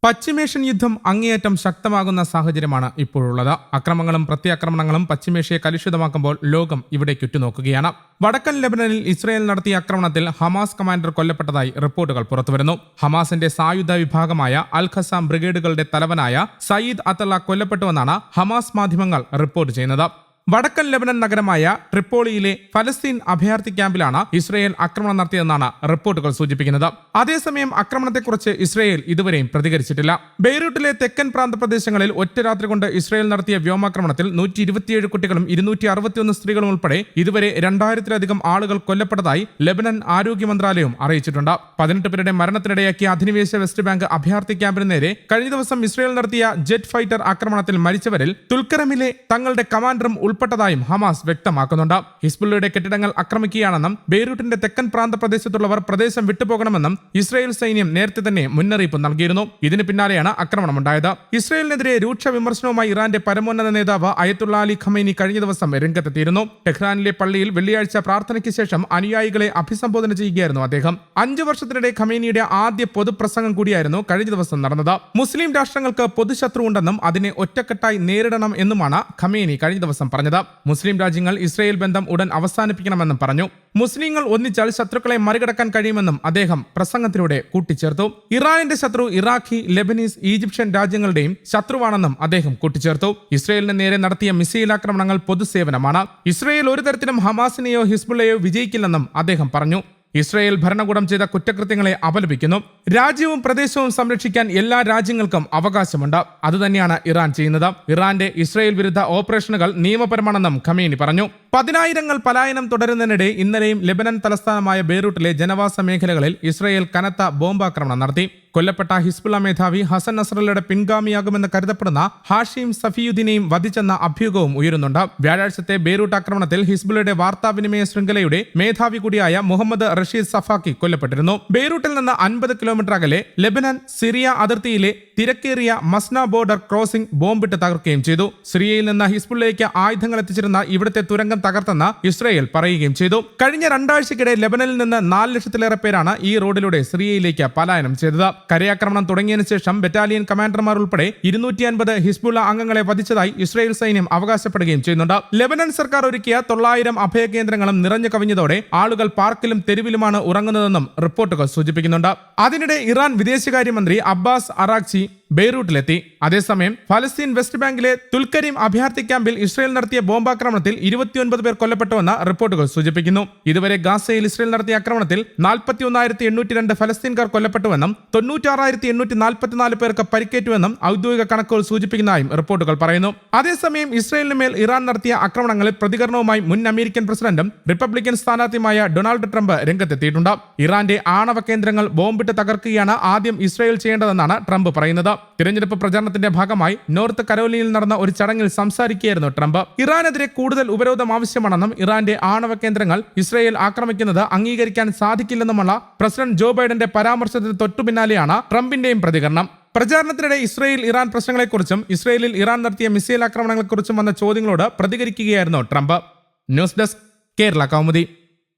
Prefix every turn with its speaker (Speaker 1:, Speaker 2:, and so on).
Speaker 1: പശ്ചിമേഷ്യൻ യുദ്ധം അങ്ങേയറ്റം ശക്തമാകുന്ന സാഹചര്യമാണ് ഇപ്പോഴുള്ളത്. അക്രമങ്ങളും പ്രത്യാക്രമണങ്ങളും പശ്ചിമേഷ്യയെ കലുഷിതമാക്കുമ്പോൾ ലോകം ഇവിടേക്ക് ഉറ്റുനോക്കുകയാണ്. വടക്കൻ ലെബനനിൽ ഇസ്രയേൽ നടത്തിയ ആക്രമണത്തിൽ ഹമാസ് കമാൻഡർ കൊല്ലപ്പെട്ടതായി റിപ്പോർട്ടുകൾ പുറത്തുവരുന്നു. ഹമാസിന്റെ സായുധ വിഭാഗമായ അൽ ഖസാം ബ്രിഗേഡുകളുടെ തലവനായ സയ്യിദ് അത്തല്ല കൊല്ലപ്പെട്ടുവെന്നാണ് ഹമാസ് മാധ്യമങ്ങൾ റിപ്പോർട്ട് ചെയ്യുന്നത്. വടക്കൻ ലെബനൻ നഗരമായ ട്രിപ്പോളിയിലെ ഫലസ്തീൻ അഭയാർത്ഥി ക്യാമ്പിലാണ് ഇസ്രയേൽ ആക്രമണം നടത്തിയതെന്നാണ് റിപ്പോർട്ടുകൾ സൂചിപ്പിക്കുന്നത്. അതേസമയം ആക്രമണത്തെക്കുറിച്ച് ഇസ്രയേൽ ഇതുവരെയും പ്രതികരിച്ചിട്ടില്ല. ബെയ്റൂട്ടിലെ തെക്കൻ പ്രാന്തപ്രദേശങ്ങളിൽ ഒറ്റ രാത്രി കൊണ്ട് ഇസ്രയേൽ നടത്തിയ വ്യോമാക്രമണത്തിൽ 127 കുട്ടികളും 261 സ്ത്രീകളും ഉൾപ്പെടെ ഇതുവരെ 2000-ലധികം ആളുകൾ കൊല്ലപ്പെട്ടതായി ലെബനൻ ആരോഗ്യ മന്ത്രാലയവും അറിയിച്ചിട്ടുണ്ട്. 18 പേരുടെ മരണത്തിനിടയാക്കിയ അധിനിവേശ വെസ്റ്റ് ബാങ്ക് അഭയാർത്ഥി ക്യാമ്പിന് നേരെ കഴിഞ്ഞ ദിവസം ഇസ്രയേൽ നടത്തിയ ജെറ്റ് ഫൈറ്റർ ആക്രമണത്തിൽ മരിച്ചവരിൽ തുൽക്കരമിലെ തങ്ങളുടെ കമാൻഡറും ഉൾപ്പെട്ടതായും ഹമാസ് വ്യക്തമാക്കുന്നുണ്ട്. ഹിസ്ബുള്ളയുടെ കെട്ടിടങ്ങൾ ആക്രമിക്കുകയാണെന്നും ബെയ്റൂട്ടിന്റെ തെക്കൻ പ്രാന്തപ്രദേശത്തുള്ളവർ പ്രദേശം വിട്ടുപോകണമെന്നും ഇസ്രയേൽ സൈന്യം നേരത്തെ തന്നെ മുന്നറിയിപ്പ് നൽകിയിരുന്നു. ഇതിന് പിന്നാലെയാണ് ആക്രമണമുണ്ടായത്. ഇസ്രയേലിനെതിരെ രൂക്ഷ വിമർശനവുമായി ഇറാന്റെ പരമോന്നത നേതാവ് അയത്തുള്ള അലി ഖമൈനി കഴിഞ്ഞ ദിവസം രംഗത്തെത്തിയിരുന്നു. ടെഹ്റാനിലെ പള്ളിയിൽ വെള്ളിയാഴ്ച പ്രാർത്ഥനയ്ക്ക് ശേഷം അനുയായികളെ അഭിസംബോധന ചെയ്യുകയായിരുന്നു അദ്ദേഹം. 5 വർഷത്തിനിടെ ഖമൈനിയുടെ ആദ്യ പൊതുപ്രസംഗം കൂടിയായിരുന്നു കഴിഞ്ഞ ദിവസം നടന്നത്. മുസ്ലിം രാഷ്ട്രങ്ങൾക്ക് പൊതുശത്രു ഉണ്ടെന്നും അതിനെ ഒറ്റക്കെട്ടായി നേരിടണം എന്നുമാണ് ഖമൈനി കഴിഞ്ഞ ദിവസം പറഞ്ഞത്. മുസ്ലിം രാജ്യങ്ങൾ ഇസ്രയേൽ ബന്ധം ഉടൻ അവസാനിപ്പിക്കണമെന്നും പറഞ്ഞു. മുസ്ലിങ്ങൾ ഒന്നിച്ചാൽ ശത്രുക്കളെ മറികടക്കാൻ കഴിയുമെന്നും അദ്ദേഹം പ്രസംഗത്തിലൂടെ കൂട്ടിച്ചേർത്തു. ഇറാനിന്റെ ശത്രു ഇറാഖി, ലെബനീസ്, ഈജിപ്ഷ്യൻ രാജ്യങ്ങളുടെയും ശത്രുവാണെന്നും അദ്ദേഹം കൂട്ടിച്ചേർത്തു. ഇസ്രയേലിന് നേരെ നടത്തിയ മിസൈൽ ആക്രമണങ്ങൾ പൊതുസേവനമാണ്. ഇസ്രയേൽ ഒരു തരത്തിലും ഹമാസിനെയോ ഹിസ്ബുള്ളയോ വിജയിക്കില്ലെന്നും അദ്ദേഹം പറഞ്ഞു. ഇസ്രയേൽ ഭരണകൂടം ചെയ്ത കുറ്റകൃത്യങ്ങളെ അപലപിക്കുന്നു. രാജ്യവും പ്രദേശവും സംരക്ഷിക്കാൻ എല്ലാ രാജ്യങ്ങൾക്കും അവകാശമുണ്ട്. അതുതന്നെയാണ് ഇറാൻ ചെയ്യുന്നത്. ഇറാന്റെ ഇസ്രയേൽ വിരുദ്ധ ഓപ്പറേഷനുകൾ നിയമപരമാണെന്നും ഖമേനി പറഞ്ഞു. 10,000 പലായനം തുടരുന്നതിനിടെ ഇന്നലെയും ലെബനൻ തലസ്ഥാനമായ ബെയ്റൂട്ടിലെ ജനവാസ മേഖലകളിൽ ഇസ്രയേൽ കനത്ത ബോംബാക്രമണം നടത്തി. കൊല്ലപ്പെട്ട ഹിസ്ബുള്ള മേധാവി ഹസൻ നസ്രല്ലയുടെ പിൻഗാമിയാകുമെന്ന് കരുതപ്പെടുന്ന ഹാഷിം സഫിയുദ്ദീനെയും വധിച്ചെന്ന അഭ്യൂഹവും ഉയരുന്നുണ്ട്. വ്യാഴാഴ്ചത്തെ ബെയ്റൂട്ട് ആക്രമണത്തിൽ ഹിസ്ബുള്ളയുടെ വാർത്താവിനിമയ ശൃംഖലയുടെ മേധാവി കൂടിയായ മുഹമ്മദ് റഷീദ് സഫാക്കി കൊല്ലപ്പെട്ടിരുന്നു. ബെയ്റൂട്ടിൽ നിന്ന് 50 കിലോമീറ്റർ അകലെ ലെബനൻ സിറിയ അതിർത്തിയിലെ തിരക്കേറിയ മസ്ന ബോർഡർ ക്രോസിംഗ് ബോംബിട്ട് തകർക്കുകയും ചെയ്തു. സിറിയയിൽ നിന്ന് ഹിസ്ബുള്ളയ്ക്ക് ആയുധങ്ങൾ എത്തിച്ചിരുന്ന ഇവിടുത്തെ തുരങ്കം തകർത്തെന്ന് ഇസ്രയേൽ പറയുകയും ചെയ്തു. കഴിഞ്ഞ 2 ആഴ്ചക്കിടെ ലെബനനിൽ നിന്ന് 4 ലക്ഷത്തിലേറെ പേരാണ് ഈ റോഡിലൂടെ സിറിയയിലേക്ക് പലായനം ചെയ്തത്. കരയാക്രമണം തുടങ്ങിയതിനു ശേഷം ബറ്റാലിയൻ കമാൻഡർമാർ ഉൾപ്പെടെ 250 ഹിസ്ബുള്ള അംഗങ്ങളെ വധിച്ചതായി ഇസ്രയേൽ സൈന്യം അവകാശപ്പെടുകയും ചെയ്യുന്നുണ്ട്. ലെബനൻ സർക്കാർ ഒരുക്കിയ 900 അഭയകേന്ദ്രങ്ങളും നിറഞ്ഞു കവിഞ്ഞതോടെ ആളുകൾ പാർക്കിലും തെരുവിലുമാണ് ഉറങ്ങുന്നതെന്നും റിപ്പോർട്ടുകൾ സൂചിപ്പിക്കുന്നുണ്ട്. അതിനിടെ ഇറാൻ വിദേശകാര്യമന്ത്രി അബ്ബാസ് അറാഖ്ചി ബെയ്റൂട്ടിലെത്തി. അതേസമയം ഫലസ്തീൻ വെസ്റ്റ് ബാങ്കിലെ തുൽക്കരീം അഭയാർത്ഥി ക്യാമ്പിൽ ഇസ്രയേൽ നടത്തിയ ബോംബാക്രമണത്തിൽ 29 പേർ കൊല്ലപ്പെട്ടുവെന്ന് റിപ്പോർട്ടുകൾ സൂചിപ്പിക്കുന്നു. ഇതുവരെ ഗാസയിൽ ഇസ്രയേൽ നടത്തിയ ആക്രമണത്തിൽ 41,802 ഫലസ്തീൻകാർ കൊല്ലപ്പെട്ടുവെന്നും 96,844 പേർക്ക് പരിക്കേറ്റുവെന്നും ഔദ്യോഗിക കണക്കുകൾ സൂചിപ്പിക്കുന്നതായും റിപ്പോർട്ടുകൾ പറയുന്നു. അതേസമയം ഇസ്രയേലിന് മേൽ ഇറാൻ നടത്തിയ ആക്രമണങ്ങളിൽ പ്രതികരണവുമായി മുൻ അമേരിക്കൻ പ്രസിഡന്റും റിപ്പബ്ലിക്കൻ സ്ഥാനാർത്ഥിയുമായ ഡൊണാൾഡ് ട്രംപ് രംഗത്തെത്തിയിട്ടുണ്ട്. ഇറാന്റെ ആണവ കേന്ദ്രങ്ങൾ ബോംബിട്ട് തകർക്കുകയാണ് ആദ്യം ഇസ്രയേൽ ചെയ്യേണ്ടതെന്നാണ് ട്രംപ് പറയുന്നത്. തിരഞ്ഞെടുപ്പ് പ്രചാരണത്തിന്റെ ഭാഗമായി നോർത്ത് കരോലിനയിൽ നടന്ന ഒരു ചടങ്ങിൽ സംസാരിക്കുകയായിരുന്നു ട്രംപ്. ഇറാനെതിരെ കൂടുതൽ ഉപരോധം ആവശ്യമാണെന്നും ഇറാന്റെ ആണവ കേന്ദ്രങ്ങൾ ഇസ്രയേൽ ആക്രമിക്കുന്നത് അംഗീകരിക്കാൻ സാധിക്കില്ലെന്നുമുള്ള പ്രസിഡന്റ് ജോ ബൈഡന്റെ പരാമർശത്തിന് തൊട്ടുപിന്നാലെയാണ് ട്രംപിന്റെയും പ്രതികരണം. പ്രചാരണത്തിനിടെ ഇസ്രയേൽ ഇറാൻ പ്രശ്നങ്ങളെക്കുറിച്ചും ഇസ്രയേലിൽ ഇറാൻ നടത്തിയ മിസൈൽ ആക്രമണങ്ങളെക്കുറിച്ചും വന്ന ചോദ്യങ്ങളോട് പ്രതികരിക്കുകയായിരുന്നു Trump. News desk, Kerala Kaumudi.